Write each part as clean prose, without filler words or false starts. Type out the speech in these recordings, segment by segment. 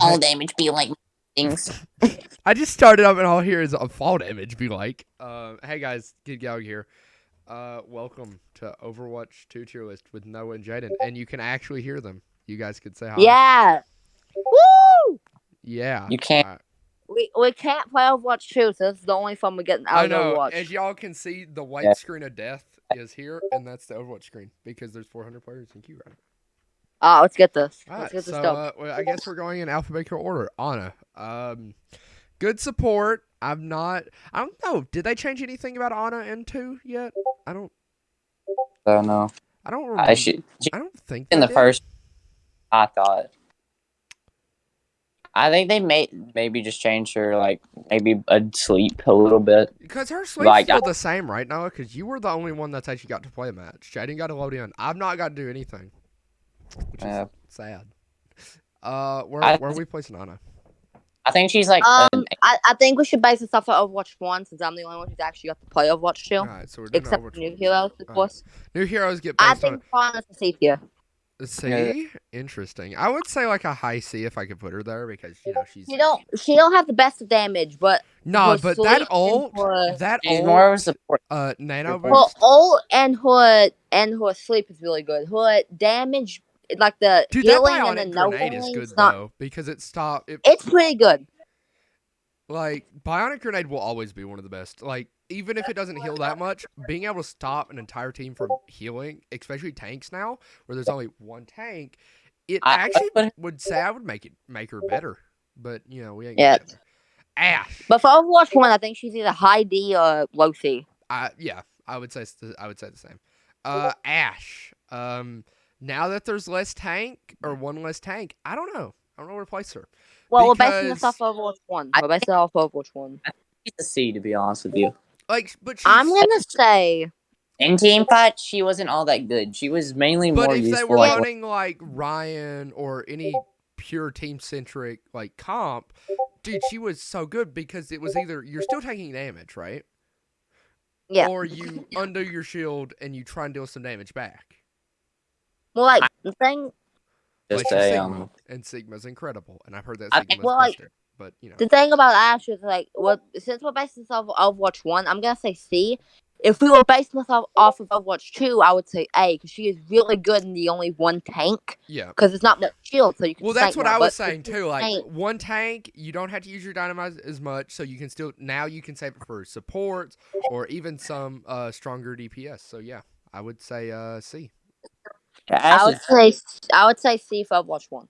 fall damage be like things? I just started up and all here is a fall damage be like. Hey guys, Kid Galg here. Welcome to Overwatch 2 tier list with Noah and Jaden, and you can actually hear them. You guys could say hi. Yeah. Woo! Yeah. You can't. We can't play Overwatch 2, so this is the only fun we're getting out I of know. Overwatch. As y'all can see, the white Yeah. screen of death is here, and that's the Overwatch screen because there's 400 players in queue right now. Let's get this. All Let's right, get this so done. I guess we're going in alphabetical order. Ana, good support. I don't know. Did they change anything about Ana in 2 yet? I don't know. remember. I don't think In they the did. first, I thought. I think they maybe just changed her, like, maybe sleep a little bit. Because her sleep's Like, still the same, right, Noah? Because you were the only one that's actually got to play a match. Jaden got to load in. I've not got to do anything, which is sad. Where are we placing Ana? I think she's like. I think we should base this off of Overwatch 1, since I'm the only one who's actually got to play Overwatch 2. Alright, so we're doing Except Overwatch for New 1. Heroes, of course. New heroes get I based on think Fawn is a C tier. C. Interesting. I would say like a high C if I could put her there because she's. She don't have the best of damage, but No, her but sleep that and ult, She's more of a support. nano her boost. ult and her sleep is really good. Her damage, like the Dude, that healing and the bionic no grenade is healing, good though because it stopped. it's pretty good. Like bionic grenade will always be one of the best. Like even if it doesn't heal that much, being able to stop an entire team from healing, especially tanks now, where there's only one tank, it actually would say I would make her better. But we ain't gonna get there. Ash. But for Overwatch 1, I think she's either high D or low C. Yeah, I would say the same. Ash. Now that there's less tank or one less tank, I don't know where to place her. Well, we're basing this off Overwatch 1. We're basing it off Overwatch 1. She's a C, to be honest with you. Like, but I'm gonna say in team fight, she wasn't all that good. She was mainly more useful. But if they were running like Ryan or any pure team centric like comp, dude, she was so good because it was either you're still taking damage, right? Yeah. Or you undo your shield and you try and deal some damage back. Well, like the thing. Sigma. And Sigma's incredible, and I've heard that Sigma's busted. But the thing about Ash is like, since we're basing this off of Overwatch 1, I'm gonna say C. If we were basing this off of Overwatch 2, I would say A, because she is really good in the only one tank. Yeah. Because it's not much shield, so you can. Well, that's what I was saying too. Like one tank, you don't have to use your dynamite as much, so you can still you can save it for supports or even some stronger DPS. So yeah, I would say C. I would say C for Overwatch 1.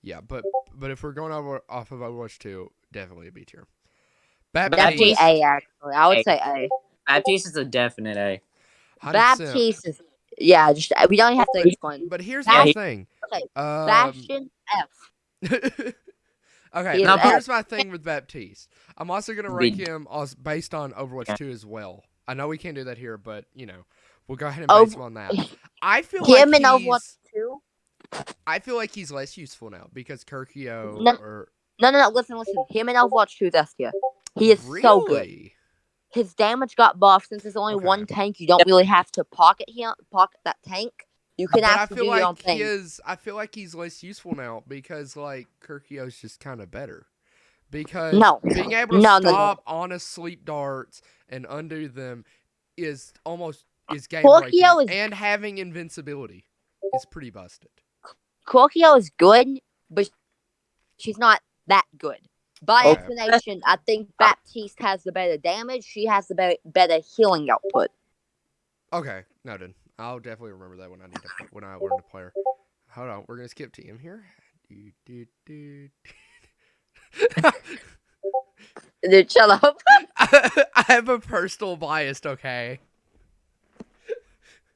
Yeah, but if we're going off of Overwatch 2, definitely a B tier. Baptiste A, actually. I would say A. Baptiste is a definite A. 100%. Baptiste is just we don't have to explain. But here's the thing. Okay, Bastion F. Okay, now here's my thing with Baptiste. I'm also gonna rank him based on Overwatch 2 as well. I know we can't do that here, but we'll go ahead and base him on that. I feel him in Overwatch 2. I feel like he's less useful now because Kirkio No, listen. Him in Overwatch 2 this year. He is so good. His damage got buffed since there's only one tank. You don't really have to pocket that tank. You can actually do your own thing. I feel like he's less useful now because like Kirkio's just kind of better. Because being able to stop on a sleep darts and undo them is game breaking, and having invincibility is pretty busted. Kirkio is good, but she's not that good. By explanation, I think Baptiste has the better damage. She has the better healing output. Okay, noted. I'll definitely remember that when I learn to play her. Hold on, we're gonna skip team here. Dude, shut up. I have a personal bias, okay?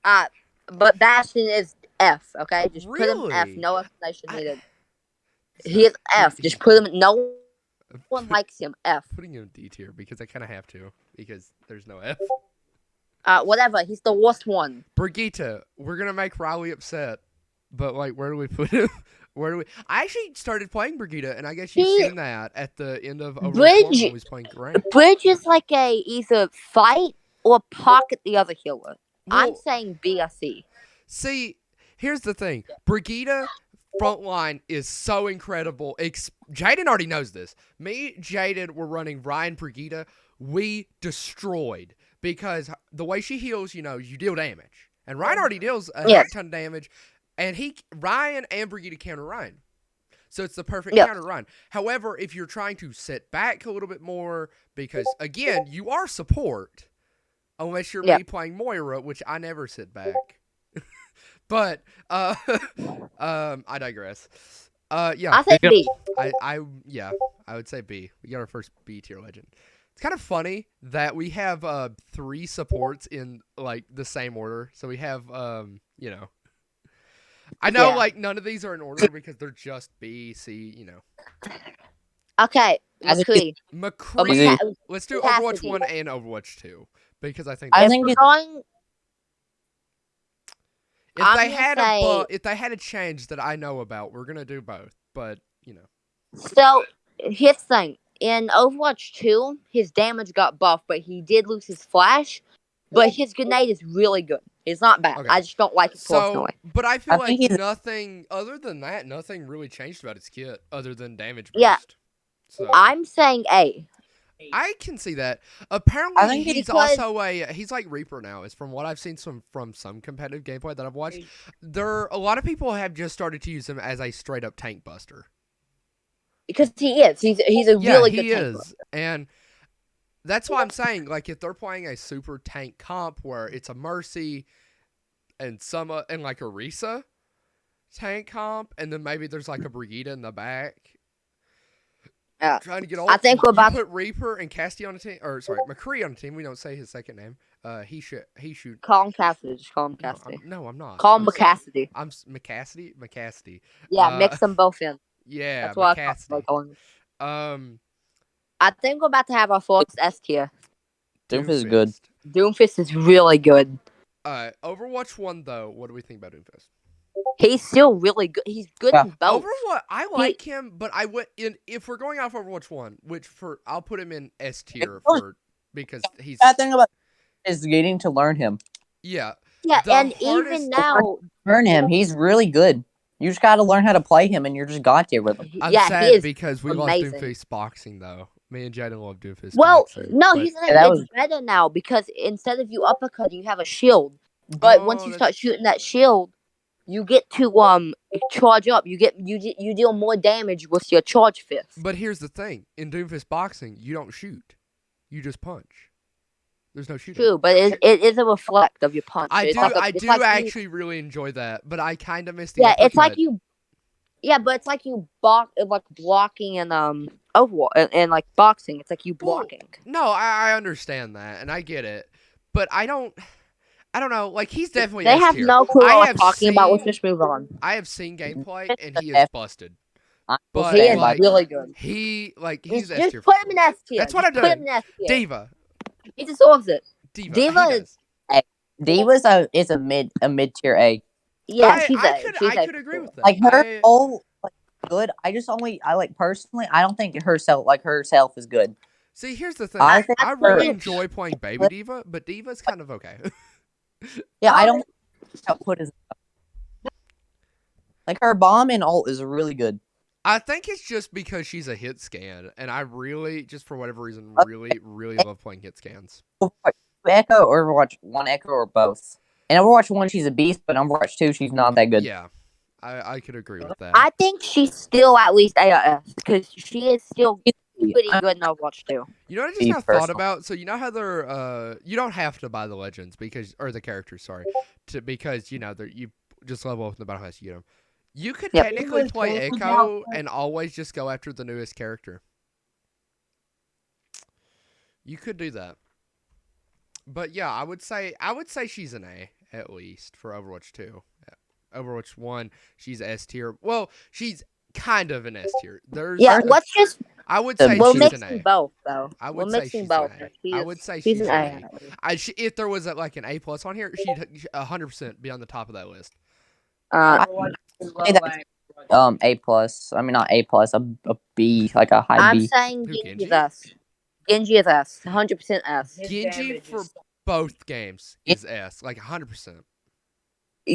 But Bastion is F, okay? Just put him F. No explanation needed. He is F. Just put him. No one likes him. F. Putting him D tier because I kind of have to because there's no F. Whatever. He's the worst one. Brigitte, we're gonna make Riley upset, but like, where do we put him? I actually started playing Brigitte, and I guess you've seen that at the end of Overwatch 1 when he was playing Rain. Bridge is like either fight or pocket the other healer. I'm saying B or C. See, here's the thing. Brigitte front line is so incredible. Jaden already knows this. Me, Jaden, were running Ryan Brigida. We destroyed because the way she heals, you deal damage. And Ryan already deals a heck ton of damage. And Ryan and Brigida counter Ryan. So it's the perfect counter run. However, if you're trying to sit back a little bit more, because, again, you are support, unless you're me playing Moira, which I never sit back. But, I digress. I think B. I would say B. We got our first B tier legend. It's kind of funny that we have 3 supports in, like, the same order. So we have, I know, like, none of these are in order because they're just B, C, Okay, McCree. Let's do Overwatch 1 and Overwatch 2 because I think if they had a change that I know about, we're gonna do both. But So here's the thing: in Overwatch 2, his damage got buffed, but he did lose his flash. But his grenade is really good. It's not bad. Okay. I just don't like it personally. But I feel like nothing other than that, nothing really changed about his kit other than damage boost. Yeah. So I'm saying A. I can see that. Apparently, he's also he's like Reaper now. Is from what I've seen from some competitive gameplay that I've watched. A lot of people have just started to use him as a straight up tank buster. Because he is. He's a really good tank buster. And that's why I'm saying, like, if they're playing a super tank comp where it's a Mercy and like a Risa tank comp, and then maybe there's like a Brigida in the back. Trying to get all. I think we're about to put Reaper and Casty on a team, or sorry, McCree on a team. We don't say his second name. He should. Call him Cassidy. Just call him Cassidy. No, I'm not. Call him McCassidy. I'm McCassidy. Yeah, mix them both in. Yeah, that's what McCassidy. I think we're about to have our first S tier. Doomfist is good. Doomfist is really good. Overwatch 1 though. What do we think about Doomfist? He's still really good. He's good in both. Overwatch, I like him, but if we're going off Overwatch 1, I'll put him in S tier because he's. Bad thing about is getting to learn him. Yeah. Yeah, and even now, learn him. He's really good. You just got to learn how to play him, and you're just got there with him. I'm sad because we lost Doomfist boxing though. Me and Jaden love Doomfist. Well, no, he's it's better now because instead of you uppercutting, you have a shield. But once you start shooting that shield, you get to charge up. You deal more damage with your charge fist. But here's the thing: in Doomfist boxing, you don't shoot, you just punch. There's no shooting. True, but it is a reflect of your punch. I do actually really enjoy that, but I kind of miss the. Yeah, it's like you. Yeah, but it's like you blocking and Overwatch and like boxing. It's like you blocking. No, I understand that and I get it, but I don't know. Like he's definitely. They have no clue what I'm talking about. Let's just move on. I have seen gameplay and he is busted. But he is really good. He's just put him in S tier. That's what I'm doing. Diva. He deserves it. Diva is a mid tier A. Yeah, I could agree with that. Like her whole good. I like personally. I don't think herself is good. See, here's the thing. I really enjoy playing Baby Diva, but Diva's kind of okay. Yeah, I don't output is like her bomb and ult is really good. I think it's just because she's a hit scan, and I really, just for whatever reason, really love playing hit scans. Echo or Overwatch 1 Echo or both. In Overwatch 1, she's a beast, but in Overwatch 2, she's not that good. Yeah, I could agree with that. I think she's still at least ARS, because she is still pretty good in Overwatch 2. You know what I just kind of thought about? So you know how they're, you don't have to buy the legends, or the characters, sorry, because, you just level up in the battle pass, you get them. You could technically play Echo and always just go after the newest character. You could do that. But yeah, I would say she's an A at least for Overwatch 2. Overwatch 1, she's S tier. Well, she's kind of an S tier. Let's just. I would say we're she's an A. mixing both, though. We're mixing both. I would say she's an A. If there was like an A+ on here, she'd 100% be on the top of that list. A+. I mean, not A+, a B, like a high B. I'm saying Genji is S. Genji is S. 100% S. Genji for both games is S, like 100%.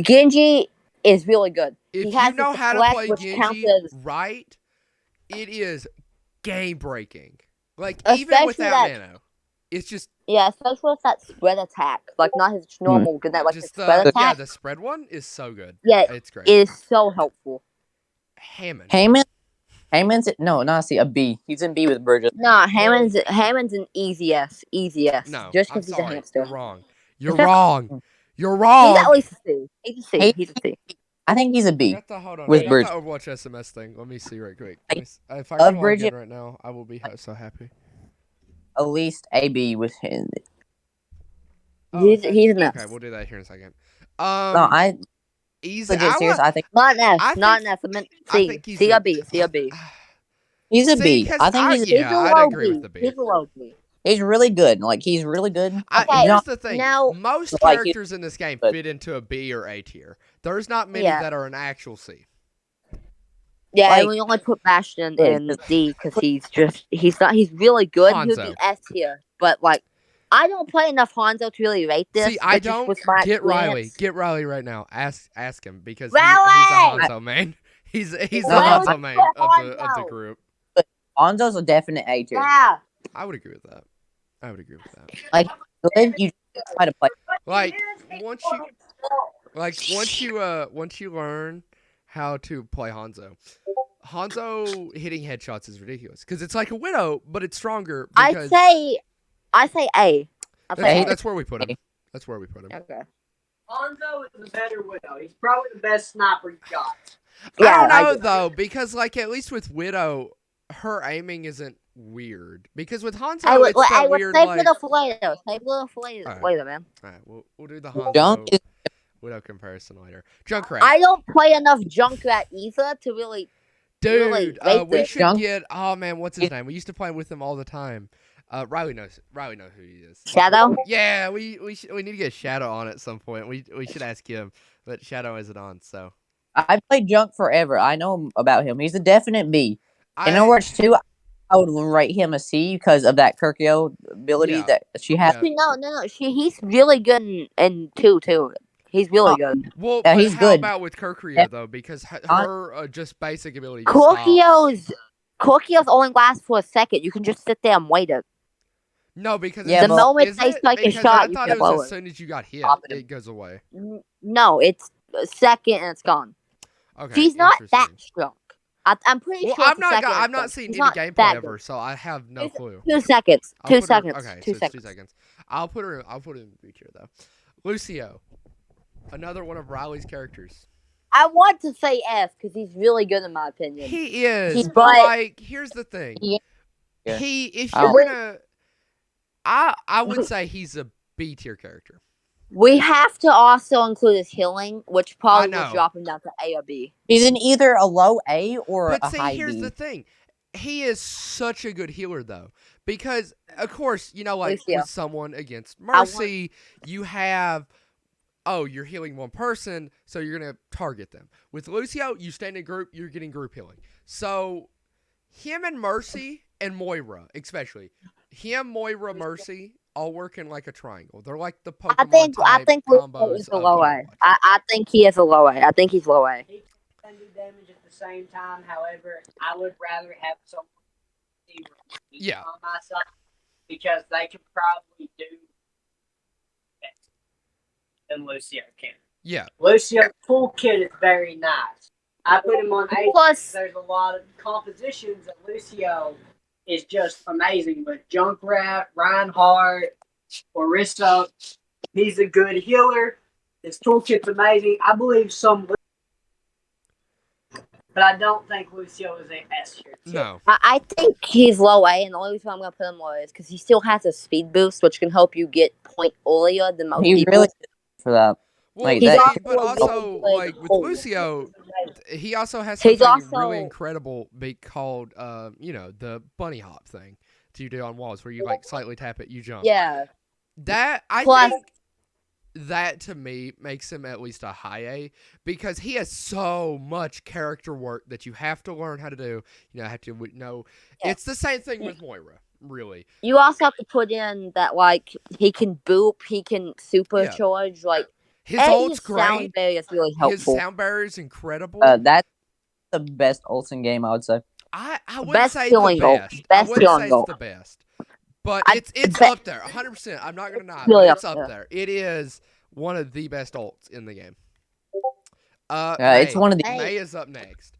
Genji is really good. If he you has know the how to deflect, play which counts Genji as right, it is game breaking. Like even especially without that. nano, it's just Yeah, especially with that spread attack, like not his normal good, that like the just spread attack. the spread one is so good. Yeah, It's great. it is so helpful. Hammond. Hammond's no, not see a B. He's in B with Burgess. No, Hammond's an easy S, No, just I'm because he's a sorry. hamster. You're wrong. You're wrong. You're He's wrong. at least a C. He's a C. Hey, He's a C. I think he's a B. Hold on. with I got Burgess. the Overwatch SMS thing. Let me see right quick. If I Of can log in Bridget- right now, I will be so happy. At least a B with him. He's an S. Okay, we'll do that here in a second. No, I Easy. legit serious. I think Not an S. I Not think- an S. I meant I C. think he's C a- or B. C or B. he's a See, B. 'cause I think he's He's a I'd low agree B. with the B. He's a low B. he's really good. Like he's really good. Okay, Here's not- the thing. now- Most Like, characters in this game but- fit into a B or A tier. There's not many Yeah. that are an actual C. Yeah, Like- and we only put Bastion Yeah, in D because he's really good. He would Hanzo. be S tier, but like I don't play enough Hanzo to really rate this. See, I but just don't with my get Riley. experience- Get Riley right now. Ask him because Riley! he's a Hanzo main. He's the Riley, Hanzo main of the Hanzo! group. Hanzo's a definite A tier. Yeah. I would agree with that. Good, You try to play. Like once you learn how to play Hanzo hitting headshots is ridiculous because it's like a Widow, but it's stronger. Because I say A. that's where we put him. That's where we put him. Okay. Hanzo is a better Widow. He's probably the best sniper you got. Yeah, I don't know I do. though because like at least with Widow, her aiming isn't weird. Because with Hanzo, I would, it's that I would weird save like. little Filet. Save little Filet Alright. later, man. All right, we'll do the Hanzo Junk is Widow comparison later. Junkrat. I don't play enough Junkrat either to really. really Dude, rate we this. should Junk- get. Oh man, what's his name? We used to play with him all the time. Riley knows who he is. Shadow? Yeah, we need to get Shadow on at some point. We should ask him, but Shadow isn't on. So I played Junk forever. I know about him. He's a definite B. In I Overwatch 2, I would rate him a C because of that Kirkio ability Yeah. that she has. Yeah. Actually, no. He's really good in 2 too. He's really good. well, Yeah, but he's how good. about with Kirkrio though? Because her just basic ability. just Corkio's only lasts for a second. You can just sit there and wait it. No, because Yeah, The but- moment is they it? strike a Because shot, I you thought can it was blow as it. soon as you got hit, Pop it. it goes away. No, it's a second and it's gone. Okay, She's not that interesting. strong. I'm pretty Well, sure. I've it's a not second and I've it's not gone. seen She's any not gameplay that ever, good. so I have no clue. 2 seconds. I'll 2 put her- seconds. Okay, 2 so it's seconds. 2 seconds. I'll put her in the future though. Lucio, another one of Riley's characters. I want to say F because he's really good in my opinion. He is, He's but but- like, here's the thing. Yeah. If Oh. you're gonna, I would say he's a B tier character. We have to also include his healing, which probably know. will drop him down to A or B. He's in either a low A or But a see, high here's B. the thing. He is such a good healer, though, because of course, like Lucio. with someone against Mercy, you have, you're healing one person, so you're gonna target them. With Lucio, you stand in group, you're getting group healing. So, him and Mercy and Moira, especially Moira, Mercy, all work in like a triangle. They're like the Pokemon I type think Lucio combos is a of low A. Overwatch. I think he is a low A. I think he's low A. He can do damage at the same time. However, I would rather have someone Yeah. on my side because they can probably do better than Lucio can. Yeah. Lucio's toolkit is very nice. I put him on A. Plus, There's a lot of compositions that Lucio is just amazing. But Junkrat, Reinhardt, Orisa, he's a good healer. His toolkit's amazing. I believe but I don't think Lucio is a S tier. No. I think he's low A, and the only reason I'm going to put him low is because he still has a speed boost, which can help you get point earlier than most He people. really for that. Well, Like, see, that- but He's also, also like with old. Lucio, he also has He's something really also- incredible called, the bunny hop thing that you do on walls where you like slightly tap it, you jump. Yeah. That I Plus- think that to me makes him at least a high A because he has so much character work that you have to learn how to do. Have to know. Yeah. It's the same thing with Moira, really. You also have to put in that, like, he can boop, he can supercharge, like, His ult's his sound great. barrier is really His helpful. sound barrier is incredible. That's the best ult in game, I would say. I wouldn't Best say the healing ult. best. I Best wouldn't healing say it's ult. the best. But I it's bet- up there, 100%. I'm not gonna deny, Really but it's up up there. It is one of the best ults in the game. It's one of the. May is up next.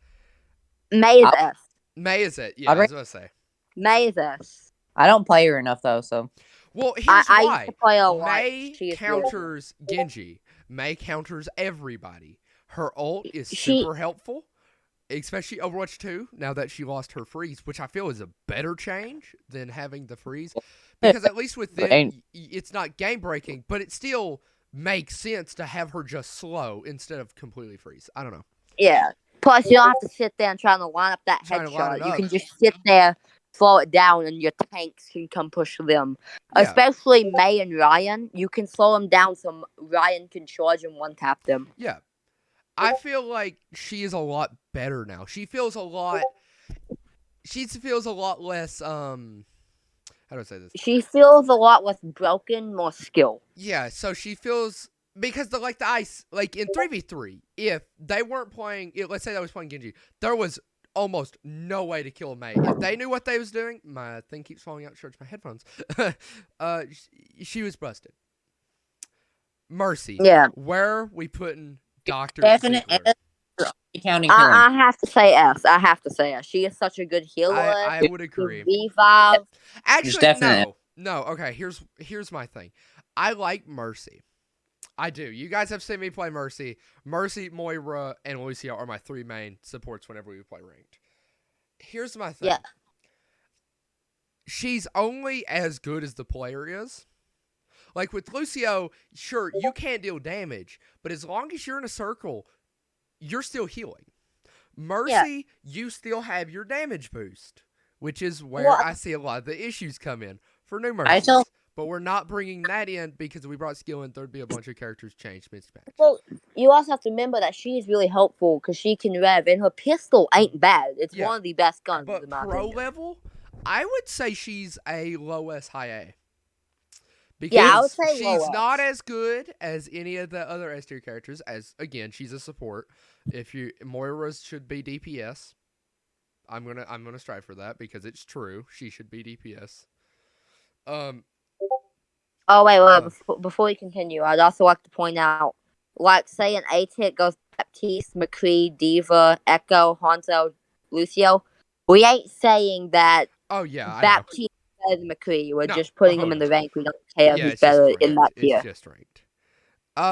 May is S. May is it? Yeah, I was gonna say. May is S. I don't play her enough though, so. Well, here's I why. used to play a lot. May She is counters Genji. May counters everybody. Her ult is She- super helpful, especially Overwatch 2, now that she lost her freeze, which I feel is a better change than having the freeze. Because at least with them, it's not game-breaking, but it still makes sense to have her just slow instead of completely freeze. I don't know. Yeah. Plus, you don't have to sit there and try to line up that Trying to line it headshot. You up. can just sit there, slow it down, and your tanks can come push them. Yeah. Especially May and Ryan. You can slow them down so Ryan can charge and one-tap them. Yeah. I feel like she is a lot better now. She feels a lot less how do I say this? She feels a lot less broken, more skill. Yeah, so she feels because the ice like in 3v3, if they weren't playing, let's say I was playing Genji, there was almost no way to kill May. If they knew what they was doing, my thing keeps falling out to charge my headphones. She was busted. Mercy. Yeah. Where are we putting Dr. Definite Ziegler? counting killing. I have to say S. I have to say S. She is such a good healer. I would agree. Revive. Actually, definite. no. Okay, here's my thing. I like Mercy. I do. You guys have seen me play Mercy. Mercy, Moira, and Lucio are my three main supports whenever we play ranked. Here's my thing. Yeah. She's only as good as the player is. Like with Lucio, sure, you can't deal damage, but as long as you're in a circle, you're still healing. Mercy, you still have your damage boost, which is where I see a lot of the issues come in for new Mercy. But we're not bringing that in because we brought skill in. There'd be a bunch of characters changed mismatch. Well, you also have to remember that she's really helpful because she can rev, and her pistol ain't bad. It's one of the best guns. But in my pro opinion. level, I would say she's a low S, high A. Because Yeah, I would say she's low S. not as good as any of the other S tier characters. As again, she's a support. Moira should be DPS. I'm gonna strive for that because it's true. She should be DPS. Oh wait. Before we continue, I'd also like to point out, like, say an A tier goes Baptiste, McCree, Diva, Echo, Hanzo, Lucio. We ain't saying that Oh yeah, I know. Baptiste is better than McCree. We're No, just putting him in the rank. We don't care Yeah, who's it's just better ranked. in that tier. It's just ranked.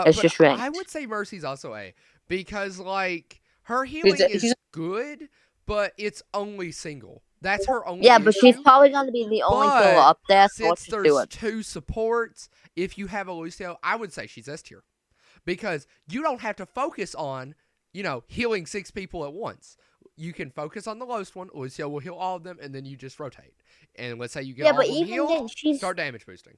It's just ranked. I would say Mercy's also A because like her healing is good, but it's only single. That's her only. Yeah, but issue. she's probably going to be the only But healer up there. So let's since just do there's it. two supports, if you have a Lucio, I would say she's S tier because you don't have to focus on healing 6 people at once. You can focus on the lowest one. Lucio will heal all of them, and then you just rotate. And let's say you get all of them healed, start damage boosting.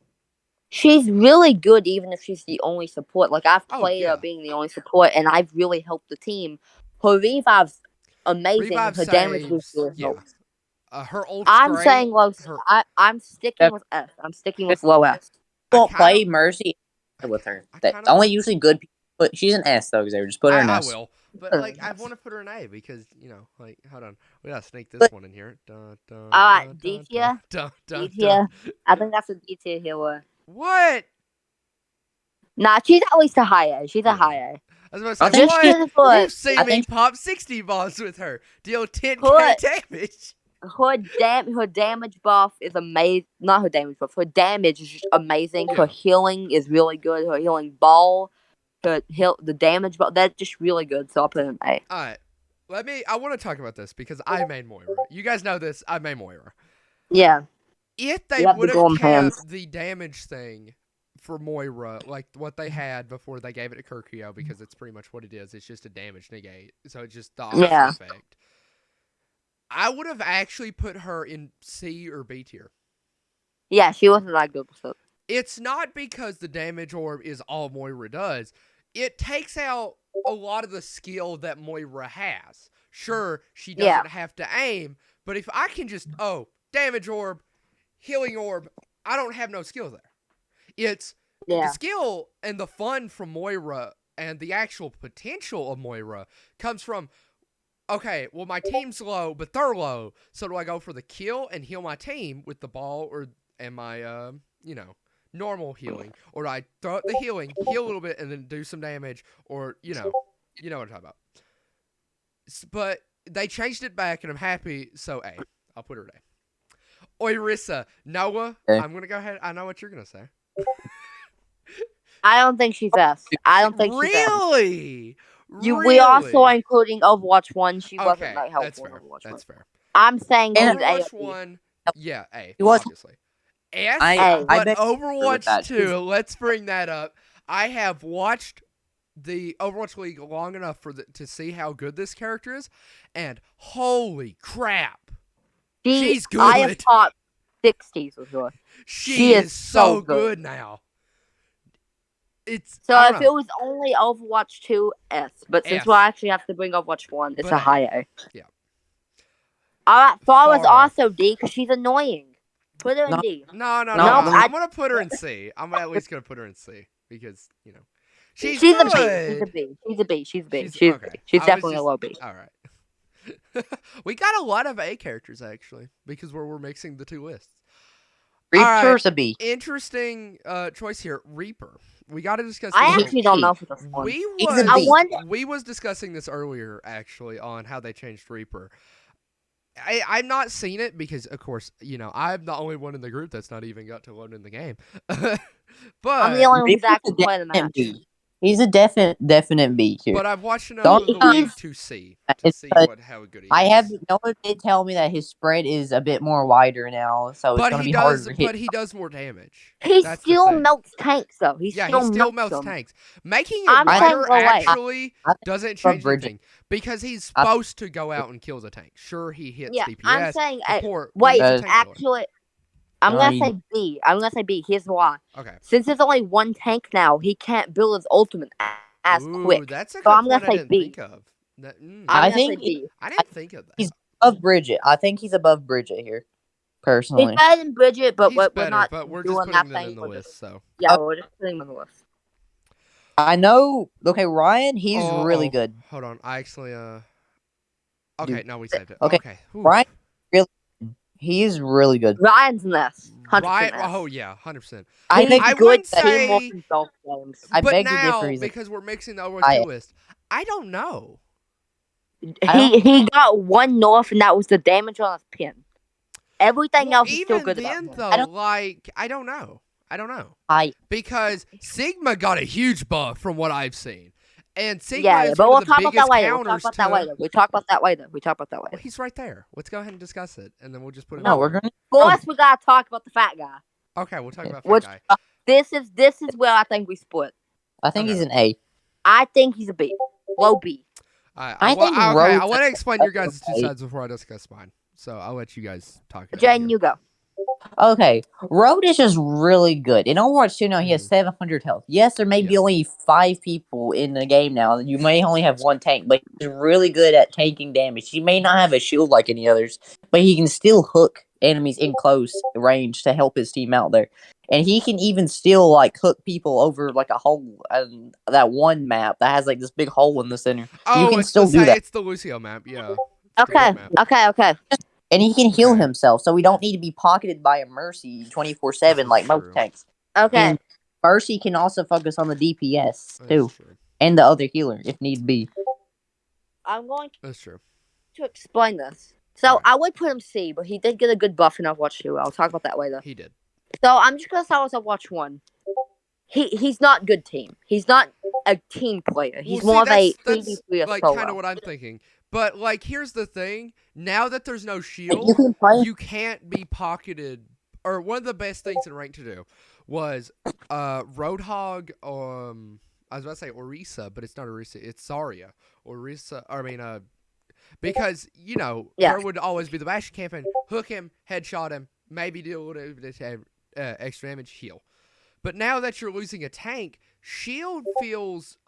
She's really good, even if she's the only support. Like, I've played her yeah. being the only support, and I've really helped the team. Her revive's amazing. Revive her damage saves, boost really yeah. helps. Her ult's I'm great. saying low. I'm sticking with S. I'm sticking with low S. Don't play Mercy with her. That's only usually good people. But she's an S though, because they would just put her in S. I will, but like I want to put her in A because like hold on, we gotta sneak this one in here. Alright, D tier. D tier. I think that's a D tier healer. What? Nah, she's at least a high A. She's a high A. I was about to say, Just what? You've seen me pop 60 bombs with her. Deal 10k damage. Her damage buff is amazing. Not her damage buff. Her damage is just amazing. Yeah. Her healing is really good. Her healing ball, the damage buff, that's just really good. So I'll put it in A. All right, I want to talk about this because I made Moira. You guys know this. I made Moira. Yeah. If they would have kept the damage thing for Moira, like what they had before they gave it to Kirkio, because it's pretty much what it is. It's just a damage negate. So it's just the opposite effect. I would have actually put her in C or B tier. Yeah, she wasn't that good with it. It's not because the damage orb is all Moira does. It takes out a lot of the skill that Moira has. Sure, she doesn't have to aim, but if I can just, damage orb, healing orb, I don't have no skill there. It's Yeah. skill and the fun from Moira and the actual potential of Moira comes from, okay, well, my team's low, but they're low. So do I go for the kill and heal my team with the ball, or am I, normal healing? Or do I throw out the healing, heal a little bit, and then do some damage? Or, you know what I'm talking about. But they changed it back, and I'm happy, so A. I'll put her at A. Orisa, Noah, Okay. I'm going to go ahead. I know what you're going to say. I don't think she's S. I don't think she's S. Really? We also are including Overwatch 1. She wasn't Okay, that helpful that's fair. in Overwatch 1. That's fair. I'm saying she's A. Overwatch 1, yeah, A, He was- obviously. S, I but bet you agree with Overwatch that. 2, let's bring that up. I have watched the Overwatch League long enough to see how good this character is, and holy crap, she's good. I have top 60s with her. She is so good now. So if it was only Overwatch 2, S. But since we actually have to bring Overwatch 1, it's a high A. Yeah. Alright, Farah's also D because she's annoying. Put her in D. No. I'm going to put her in C. I'm at least going to put her in C because, she's a good. B. She's a B. She's a B. Okay. She's definitely a low B. All right. We got a lot of A characters, actually, because we're mixing the two lists. Reaper's a B. Interesting choice here. Reaper. We got to discuss I this. actually don't know for this one. We was discussing this earlier, actually, on how they changed Reaper. I've not seen it because, of course, I'm the only one in the group that's not even got to load in the game. But I'm the only one who's actually playing the match. B. He's a definite B here. But I've watched enough of the league to see how good he is. I have no one did tell me that his spread is a bit more wider now, so it's gonna be harder to hit. But he does more damage. He still melts tanks, though. He still melts tanks. Making it wider actually doesn't change anything because he's supposed to go out and kill the tank. Sure, he hits DPS. I'm saying wait, actually. I'm gonna say B. Here's why. Okay. Since there's only one tank now, he can't build his ultimate as quick. That's a good so I'm point gonna say B. Think of. I think I didn't think of that. He's above Bridget. I think he's above Bridget here, personally. He's better than Bridget, but we're not we're doing just that putting thing them in the list. So yeah, we're just putting him on the list. I know. Okay, Ryan, he's really good. Hold on, I actually Okay, no, we saved it. Okay. Ryan, he is really good. Ryan's in this. 100%. Ryan, oh yeah, 100%. I wouldn't say. I but beg now, to differ. because we're mixing the Overwatch 2 list, I don't know. He got one North, and that was the damage on his pin. Everything else is still good. Even then, though, I don't know. Because Sigma got a huge buff from what I've seen. And Sigma is but one we'll of the talk about biggest that later. counters We talk about that later. Well, he's right there. Let's go ahead and discuss it, and then we'll just put him. No, we're gonna. First, we gotta talk about the fat guy. Okay, we'll talk about fat guy. This is where I think we split. I think he's an A. I think he's a B. Low B. I want to explain your guys' two sides before I discuss mine. So I'll let you guys talk. Jen, you go. Okay, Road is just really good. In Overwatch 2 now, he has 700 health. Yes, there may be only 5 people in the game now. You may only have one tank, but he's really good at tanking damage. He may not have a shield like any others, but he can still hook enemies in close range to help his team out there. And he can even still, hook people over, a hole on that one map that has, this big hole in the center. Oh, you can still do that. It's the Lucio map, yeah. Okay. And he can heal himself, so we don't need to be pocketed by a Mercy 24/7 like most tanks. Okay. And Mercy can also focus on the DPS too, and the other healer if need be. I'm going That's true. to explain this. So I would put him C, but he did get a good buff in Overwatch 2. I'll talk about that later. He did. So I'm just gonna start with Overwatch 1. He's not good team. He's not a team player. He's more of a 3v3 solo. Kind of what I'm thinking. But here's the thing: now that there's no shield, you can't be pocketed. Or one of the best things in rank to do was Roadhog. I was about to say Orisa, but it's not Orisa. It's Zarya. Because there would always be the Bastion campaign. Hook him, headshot him, maybe do a little bit of extra damage, heal. But now that you're losing a tank, shield feels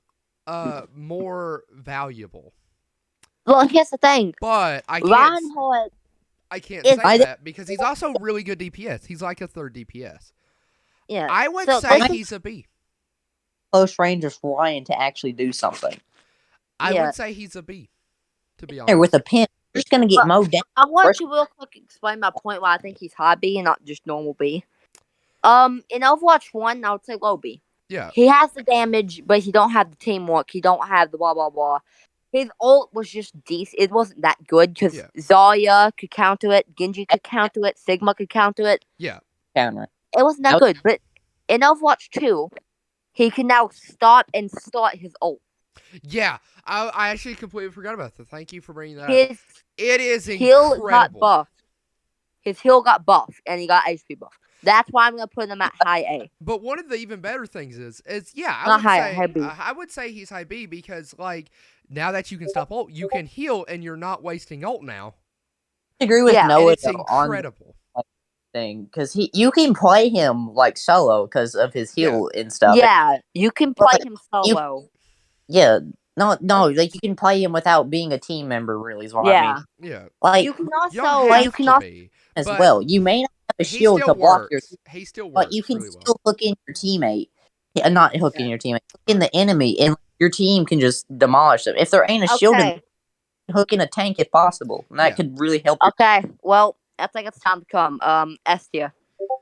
more valuable. Well, here's the thing. But I can't say that because he's also really good DPS. He's like a third DPS. Yeah. I would So, say listen, he's a B. Close range of Ryan to actually do something. I Yeah. would say he's a B, to be There with honest. a pin, you're just gonna get But mowed down. I want First- to real quick explain my point why I think he's high B and not just normal B. In Overwatch 1, I would say low B. Yeah. He has the damage, but he don't have the teamwork. He don't have the blah blah blah. His ult was just decent. It wasn't that good because Yeah. Zarya could counter it, Genji could counter it, Sigma could counter it. Yeah. counter. It wasn't that Nope. good. But in Overwatch 2, he can now stop and start his ult. Yeah. I actually completely forgot about that. Thank you for bringing that up. His It is heal got incredible. buffed. His heal got buffed, and he got HP buff. That's why I'm gonna put him at high A. But one of the even better things is yeah, Not high, high B. I would say he's high B because like now that you can stop ult, you can heal and you're not wasting ult now. I agree with Yeah, And Noah it's though, on incredible. the thing because you can play him like solo because of his heal and stuff. Yeah, you can play But him solo. Yeah, no, like you can play him without being a team member. Really, is what I Yeah. mean. Yeah. Like You can You don't also have you can to also be. as but well, you may not have a he shield still to block your, works. He still works but you can really still well. hook in your teammate. Yeah, not hook in your teammate, hook in the enemy, and your team can just demolish them. If there ain't a shield, Okay. hook in a tank if possible, and that Yeah. could really help. Your Okay. Well, I think it's time to come. S tier.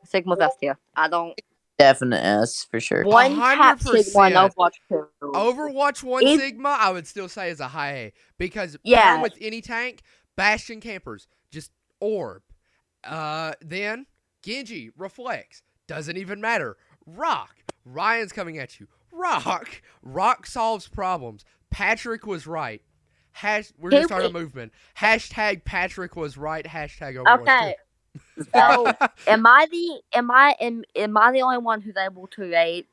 Sigma's S tier. I don't definite S for sure. one tap Sigma in 100%. Overwatch 2. Overwatch 1 If- Sigma, I would still say is a high A because Yeah. pair him with any tank, Bastion campers, just orb. Then Genji reflects, doesn't even matter. Rock, Ryan's coming at you. Rock solves problems. Patrick was right. We're just starting a movement. Hashtag Patrick was right. Hashtag Overwatch 2. Okay. So am I the only one who's able to rate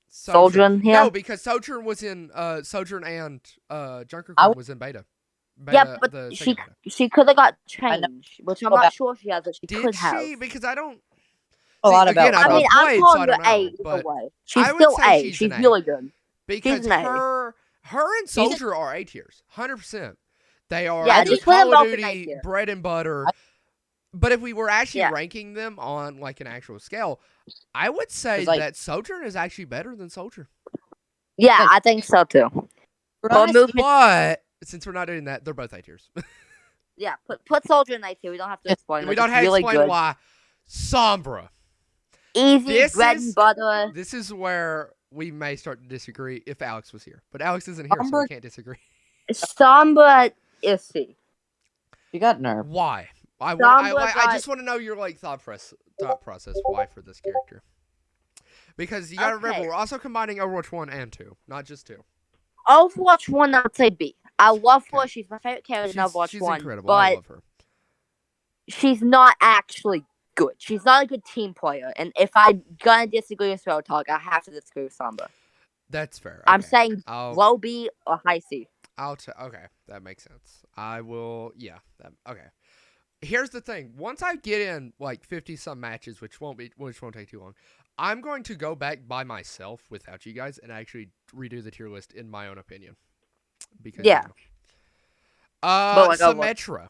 Sojourn here? No, because Sojourn was in Sojourn and Junker I Queen was in beta. Yeah, but the she second beta. she could have got I know changed, which I'm about- not sure she has, but she Did could have. she? Because I don't. a lot again, about. I've I mean, not I'm played, calling so I her don't A know, either but way. She's I would still say A. she's She's an A. really good. Because an A. her and She's a- Soldier are A tiers, 100%. They are Yeah, the just put them Call of both in A Duty tier. bread and butter. But if we were actually Yeah. ranking them on like an actual scale, I would say 'Cause, like- that Sojourn is actually better than Soldier. Yeah, But- I think so too. But Honestly, movement, But since we're not doing that, they're both A tiers. yeah, put Soldier in A tier. We don't have to explain. We it. don't It's have to really explain good. why. Sombra. Easy This bread is- and butter. This is where we may start to disagree if Alex was here. But Alex isn't here, so we Sombra- can't disagree. Sombra is C. you got nerve. Why? I Sombra just want to know your like thought process. Why for this character? Because you gotta remember, Okay. we're also combining Overwatch 1 and 2, not just 2. Overwatch 1, I would say B. I love her. Okay. She's my favorite character in Overwatch She's 1. incredible. I But love her. she's not actually good. She's not a good team player. And if I'm gonna disagree with Spell Talk, I have to disagree with Sombra. That's fair. I'm okay. saying I'll low B or high C. okay, that makes sense. I will. Yeah. Okay. Here's the thing. Once I get in like 50 some matches, which won't take too long, I'm going to go back by myself without you guys and actually redo the tier list in my own opinion. Because Yeah. But like Symmetra.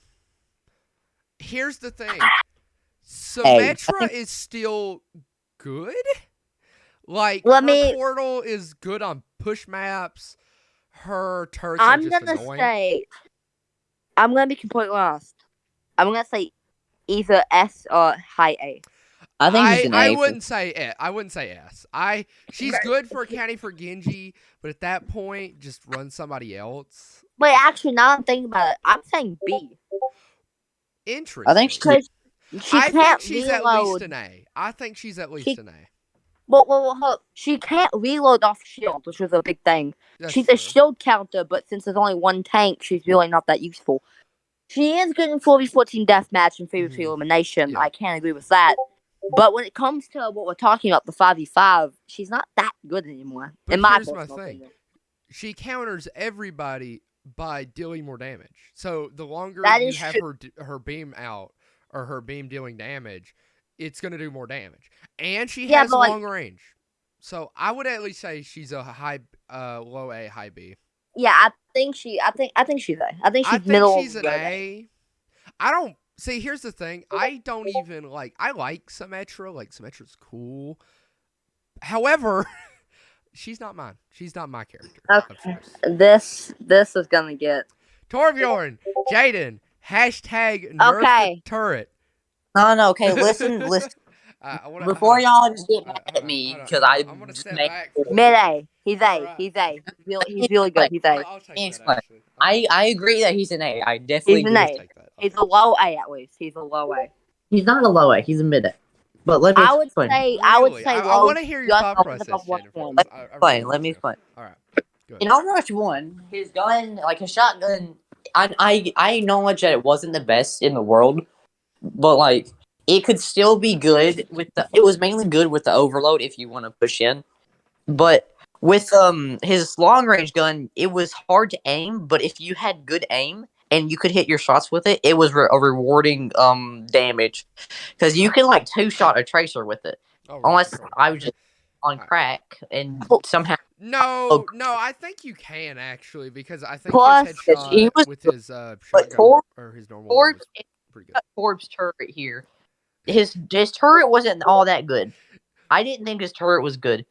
Here's the thing. Symmetra is still good. Like Let her me- portal is good on push maps. Her turrets are I'm just gonna annoying. say, I'm gonna be completely honest. I'm gonna say either S or high A. I think he's an A. I for- wouldn't say it. I wouldn't say S. She's good for accounting for Genji, but at that point, just run somebody else. Wait, actually, now I'm thinking about it, I'm saying B. Interesting. I think Because she I can't think she's at least reload. an A. I think she's at least She- an A. Well, she can't reload off shield, which was a big thing. That's She's true. a shield counter, but since there's only one tank, she's really not that useful. She is good in 4v14 deathmatch and 3v3 Mhm. elimination. Yeah. I can't agree with that. But when it comes to what we're talking about, the 5v5, she's not that good anymore. But in my here's my personal thing. opinion. She counters everybody by dealing more damage. So the longer That you is have her beam out or her beam dealing damage, it's gonna do more damage. And she Yeah, has but, like- long range. So I would at least say she's a low A, high B. Yeah, I think she's A. I think she's I think middle. she's an of A. I don't See, here's the thing. I don't even like. I like Symmetra. Like Symmetra's cool. However, she's not mine. She's not my character of Okay. choice. This is gonna get Torbjorn, Jaden, hashtag nerf the okay. turret. No, okay, listen. Hold Before on. y'all just get mad Hold at on, me hold on, because hold on. I I'm gonna just step made back for four. a Mid second. A. He's All A. right. He's A. Let He's me really good. explain. He's A. I'll Let me take that explain. actually. I'll take I agree that he's an A. I definitely He's an agree. I'll A. take that. He's a low A at least. He's a low A. He's not a low A. He's a mid A. But let me I would explain. say Really, I low want to hear your just thought because of process, Overwatch Jaden, for 1. this. I really Let want me to. explain. All right. Good. In Overwatch 1, his gun, like his shotgun, I acknowledge that it wasn't the best in the world, but like it could still be good with the. It was mainly good with the overload if you want to push in, but with his long range gun, it was hard to aim. But if you had good aim and you could hit your shots with it, it was a rewarding damage because you can like two shot a tracer with it. All right. Unless I was just on All right. crack and somehow. No, I think you can actually because I think his Plus, He headshot was, with his but shotgun or his normal one was pretty good. Forbes turret here. His turret wasn't all that good. I didn't think his turret was good.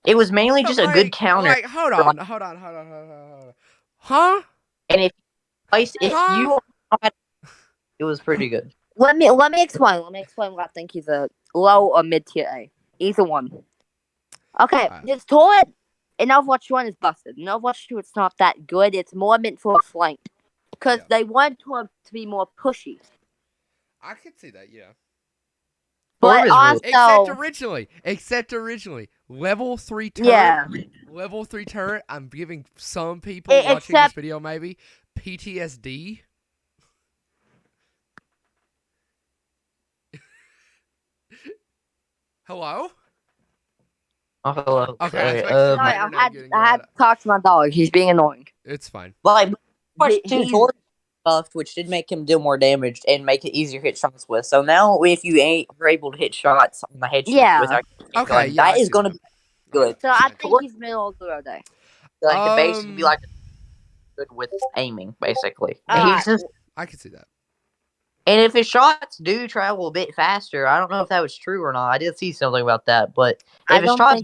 It was mainly just a good counter. Hold on. Huh? And if Huh? you, it was pretty good. let me explain. Let me explain why I think he's a low or mid tier A. Either one. Okay, his turret in Overwatch 1 is busted. In Overwatch 2, it's not that good. It's more meant for a flank. Because they want him to be more pushy. I could see that, yeah. But also, Except originally, level 3 turret. Yeah. Level 3 turret. I'm giving some people watching this video maybe PTSD. Hello? Oh, hello. Okay, Sorry, I had to talk to my dog. He's being annoying. It's fine. Like, He's buffed, which did make him do more damage and make it easier to hit shots with. So now, if you ain't are able to hit shots on the headshot with our gun, that is going to be good. So I think he's middle of the road there. Like the base would be like good with aiming, basically. I can see that. And if his shots do travel a bit faster, I don't know if that was true or not. I did see something about that, but if his shots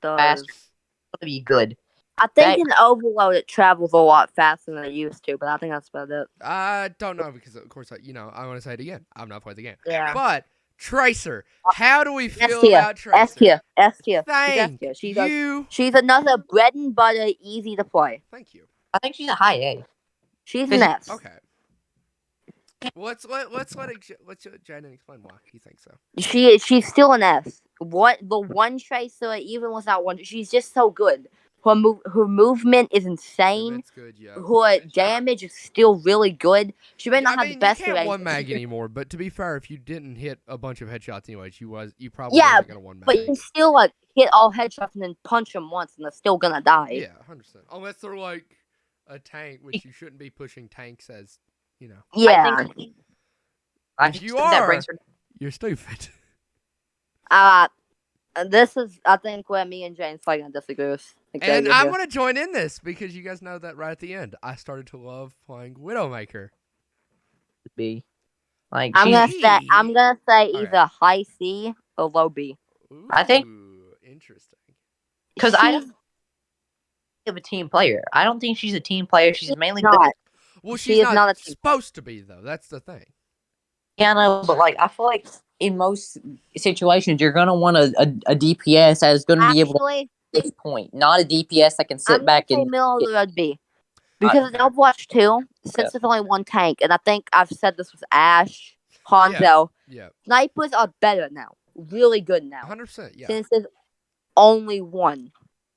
faster, it's going to be good. I think in Overload it travels a lot faster than it used to, but I think that's about it. I don't know because, of course, I want to say it again. I've not played the game. Yeah. But Tracer, how do we feel about Tracer? S tier. Thank you. She's another bread and butter, easy to play. Thank you. I think she's a high A. She's an S. Okay. Let's let Jaden explain why he thinks so. She's still an S. The one Tracer, even without one, she's just so good. Her movement is insane. Good, yeah. Her damage is still really good. She may not have the best. You can't one mag anymore. But to be fair, if you didn't hit a bunch of headshots anyways, you probably wasn't gonna one mag. But you can still like hit all headshots and then punch them once, and they're still gonna die. Yeah, 100%. Unless they're like a tank, which you shouldn't be pushing tanks as, you know. Yeah. If you are, you're stupid. This is, I think, where me and James are gonna disagree with. And I'm gonna join in this because you guys know that right at the end, I started to love playing Widowmaker. B. Like I'm gonna say either high C or low B. Ooh, I think interesting. Because I don't of a team player. I don't think she's a team player. She's mainly not. Well, she's not supposed to be though. That's the thing. Yeah, I know, but like I feel like in most situations you're gonna want a DPS that is gonna be able to this point, not a DPS that can sit back and middle of the road B. Because in Overwatch 2, since there's only one tank, and I think I've said this with Ash, Hanzo, snipers are better now. Really good now. 100%, yeah. Since there's only one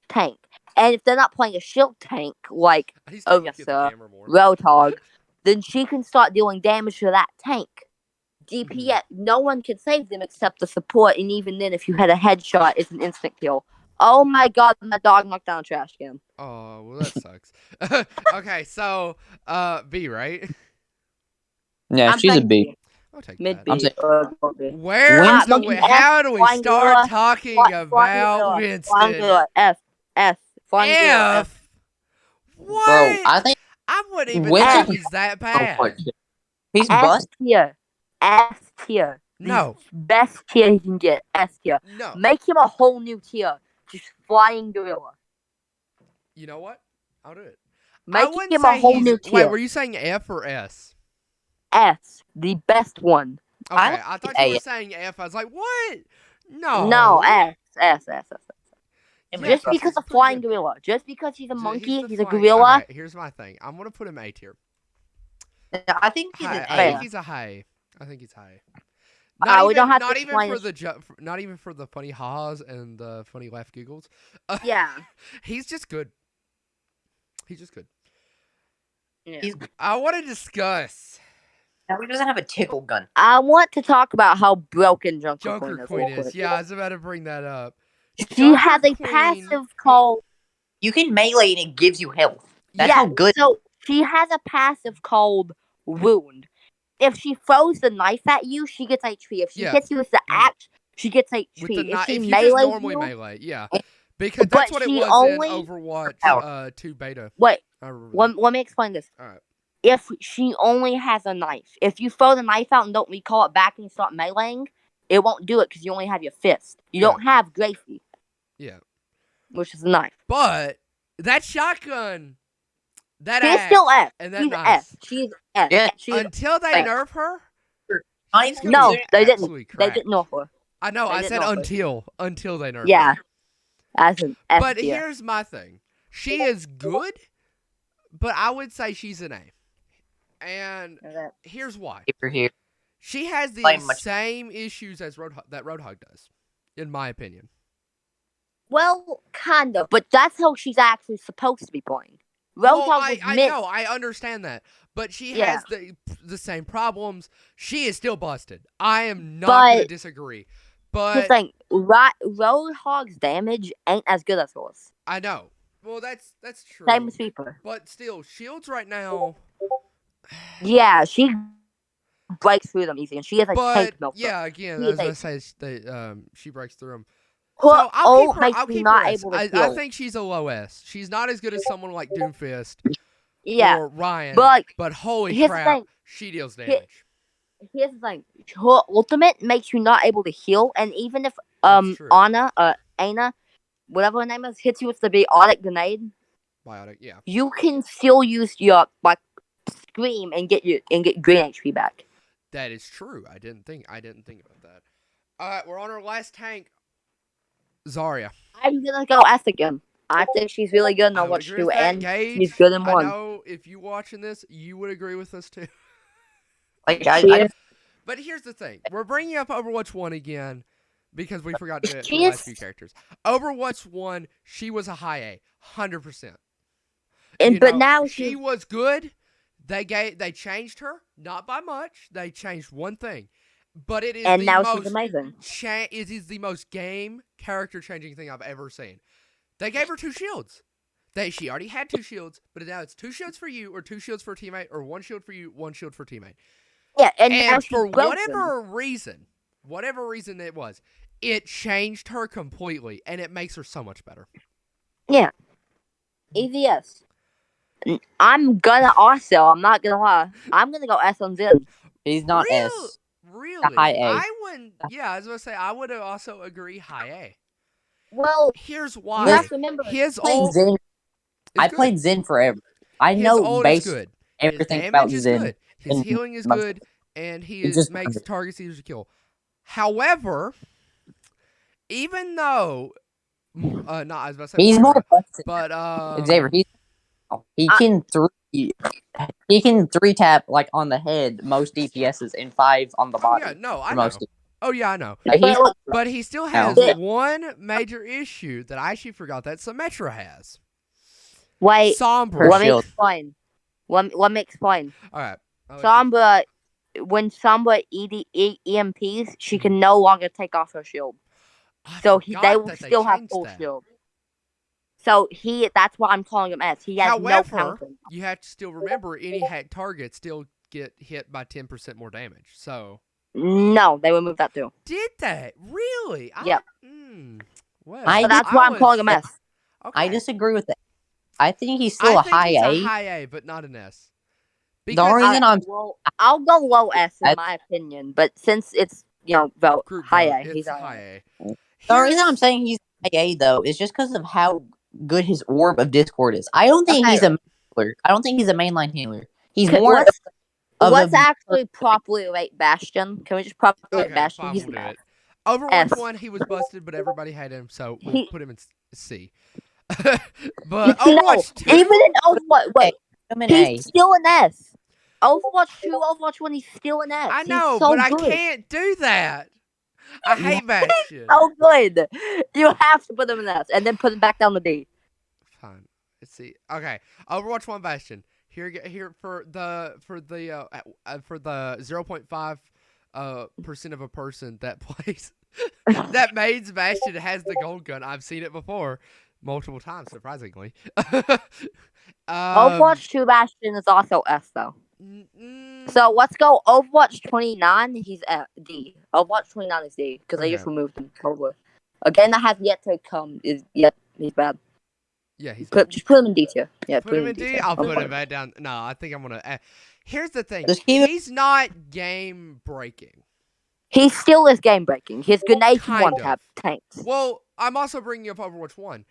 tank. And if they're not playing a shield tank like Orisa, Roadhog, then she can start dealing damage to that tank. DPS, no one can save them except the support, and even then, if you had a headshot, it's an instant kill. Oh my god, my dog knocked down a trash can. Oh, well, that sucks. Okay, so, B, right? Yeah, she's a B. I'll take Mid that. B. How do we start talking about Winston? F. What? Bro, I think I wouldn't even say he's that bad. He's S bust. tier. S tier. The No. best tier he can get. S tier. No. Make him a whole new tier. Just flying gorilla. You know what? I'll do it. I Make wouldn't him a say whole he's. new Wait, tier. were you saying F or S? S. The best one. Okay, I thought you were saying F. I was like, what? No. No, S. Yeah, Just 'cause because he's of pretty flying good. gorilla. Just because he's a monkey, he's a flying. gorilla. Okay, here's my thing. I'm gonna put him A tier. I think he's an I A. think he's a high. I think he's high. We don't have Not to even explain for this. not even for the funny ha's and the funny laugh giggles. Yeah. He's just good. He's just good. Yeah. I want to discuss. Now he doesn't have a tickle gun. I want to talk about how broken Junker Queen Joker is. Queen real is. quick. Yeah, I was about to bring that up. She has a Queen- passive called. You can melee and it gives you health. That's Yeah, how good. So she has a passive called Wound. If she throws the knife at you, she gets HP. If she Yeah. hits you with the axe, she gets HP. With the if she if you just melees normally you, melee, yeah. Because that's but what it she was only- in Overwatch 2 beta. wait, I remember that. let me explain this. All right. If she only has a knife, if you throw the knife out and don't recall it back and you start meleeing, it won't do it because you only have your fist. You don't have Gracie. Yeah. Which is a knife. But that shotgun, that She's axe, still F. and that She's knife. F. She's F. Yeah. She's Until they like- nerf her. Mine's gonna no, be they didn't. absolutely They cracked. didn't know her. I know. They I didn't said nerf her. until they nerf Yeah, her. as an F But tier. here's my thing. She is good, but I would say she's an A. And here's why. Here. She has the Like much- same issues as Roadhog does, in my opinion. Well, kind of, but that's how she's actually supposed to be playing. Well, Roadhog was I meant. know, I understand that, but she Yeah. has the same problems. She is still busted. I am not going to disagree, The but thing, Roadhog's damage ain't as good as yours. I know. Well, that's true. Same with Reaper. But still, shields right now. Yeah, she breaks through them easy, and she has a tank But milk. yeah, again, She I was is gonna say she breaks through them. Her So I'll keep her. makes I'll me keep not her S. able to I kill. think she's a low S. She's not as good as someone like Doomfist Yeah, or Ryan. but holy here's the crap, thing. she deals damage. here's the thing. Her ultimate makes you not able to heal, and even if That's true. Ana, whatever her name is, hits you with the biotic grenade, Biotic, yeah. you can still use your scream and get green HP back. That is true. I didn't think about that. All right, we're on our last tank. Zarya. I'm gonna go S again. I think she's really good in I would Overwatch agree 2, with that. and Gage, she's good in I 1. know if you watching this, you would agree with us too. Like But here's the thing: we're bringing up Overwatch 1 again because we forgot to She the last is- few characters. Overwatch 1, she was a high A, 100%. But now she was good. They changed her, not by much. They changed one thing, but it is and the now most she's amazing. it is the most game character changing thing I've ever seen. They gave her 2 shields. She already had 2 shields, but now it's 2 shields for you, or 2 shields for a teammate, or 1 shield for you, 1 shield for a teammate. Yeah, and now And she's for broken. whatever reason it was, it changed her completely, and it makes her so much better. Yeah. EVS. I'm gonna also, I'm not gonna lie, I'm gonna go S on Zen. he's not S. Really? high A. I wouldn't. Yeah, I was gonna say I would also agree high A. Well, Here's you why. have to remember, His Played ult. Zen. is I good. played Zen forever. I His know ult is base good. everything His about damage is Zen. good. His and healing is most- good, and he It's just makes good. targets easier to kill. However, even though, I was about to say He's Moira, more busted. but Xavier, he can 3-tap like on the head most DPSs and 5 on the oh body. yeah, no, I for know. most. Oh yeah, I know. Like, he's But he still has one major issue that I actually forgot that Symmetra has. wait, Sombra. let me shield. explain. Let me explain. All right. Sombra, when Sombra EMPs, she can no longer take off her shield. So they will still have full shield. So that's why I'm calling him S. He has no However, counter. you have to still remember any hacked targets still get hit by 10% more damage. So No, they removed that too. did that really? Yep. Well, I So that's why I'm calling him S. Okay. I disagree with that. I think he's still a I think high he's A. a high A, but not an S. The reason I'll go low S in my opinion, but since it's vote group high vote, A, he's it's high high A. A. the reason I'm saying he's IA though is just because of how good his orb of Discord is. I don't think he's a healer. I don't think he's a mainline healer. He's more let's actually properly rate Bastion. Can we just properly rate Bastion? Fine, He's we'll do an it. Overwatch 1, he was busted, but everybody had him, so we'll put him in C. But Overwatch 2? Even in Overwatch, wait, he's still an S. Overwatch 2, Overwatch 1, he's still an S. I know, so but good. I can't do that. I hate Bastion. So good. You have to put him in S, and then put him back down to D. Fine. Let's see. Okay, Overwatch 1 Bastion. Here for the 0.5% of a person that plays that mains Bastion has the gold gun. I've seen it before multiple times, surprisingly. Overwatch 2 Bastion is also S though. So let's go Overwatch 29. He's at D. Overwatch 29 is D because they just removed him totally. A game that has yet to come is he's bad. Yeah, he's just put him in D tier. Yeah, put him in D. I'll put him back down. No, I think I'm gonna. Here's the thing. He's not game breaking. He still is game breaking. His grenade can one tap tanks. Well, I'm also bringing up Overwatch 1.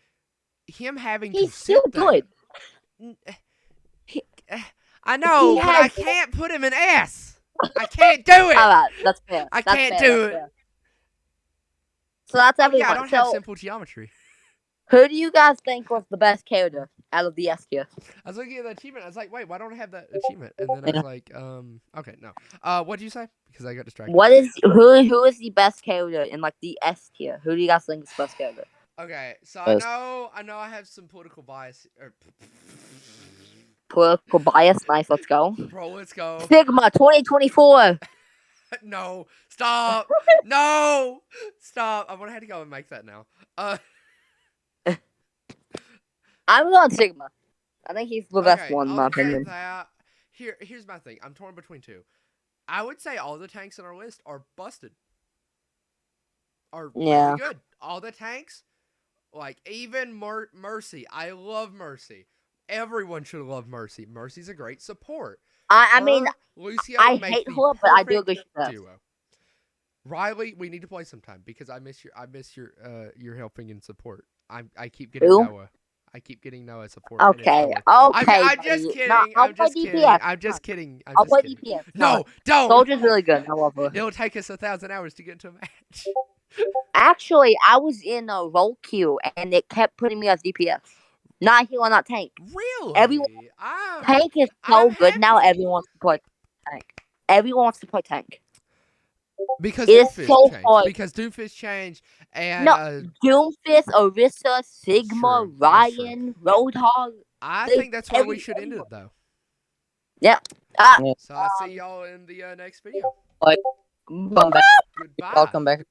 Him having he's to still sit good. I know, but I can't put him in S. I can't do it. All right, that's fair. I can't do it. Fair. So that's everyone. Yeah, I don't have simple geometry. Who do you guys think was the best character out of the S tier? I was looking at the achievement. I was like, wait, why don't I have that achievement? And then I was like, okay, no. What did you say? Because I got distracted. Who is the best character in like the S tier? Who do you guys think is the best character? Okay, so I know I have some political bias. Political bias, nice. Let's go. Bro, let's go. Sigma 2024. No, stop. No, stop. I'm gonna have to go and make that now. I'm going Sigma. I think he's the best one in my opinion. Here's my thing. I'm torn between two. I would say all the tanks on our list are busted. Are really good. All the tanks, like even Mercy. I love Mercy. Everyone should love Mercy. Mercy's a great support. I mean, Lucio I hate her, but I do agree with that. Duo. Riley, we need to play sometime because I miss your helping and support. I keep getting Noah. I keep getting Noah support. Okay. I'm just kidding. I'm just kidding. I'm just kidding. I'll play DPS. No, don't. Soldier's really good. I love her. It'll take us 1,000 hours to get into a match. Actually, I was in a role queue and it kept putting me as DPS. Not heal, not tank. Really? Tank is so good now. Everyone wants to play tank. Everyone wants to play tank. Because Doomfist changed. Because Doomfist changed and Doomfist, Orisa, Sigma, Ryan, Roadhog. I think that's where we should end it though. Yeah. So I'll see y'all in the next video. Come back. Goodbye. I'll come back.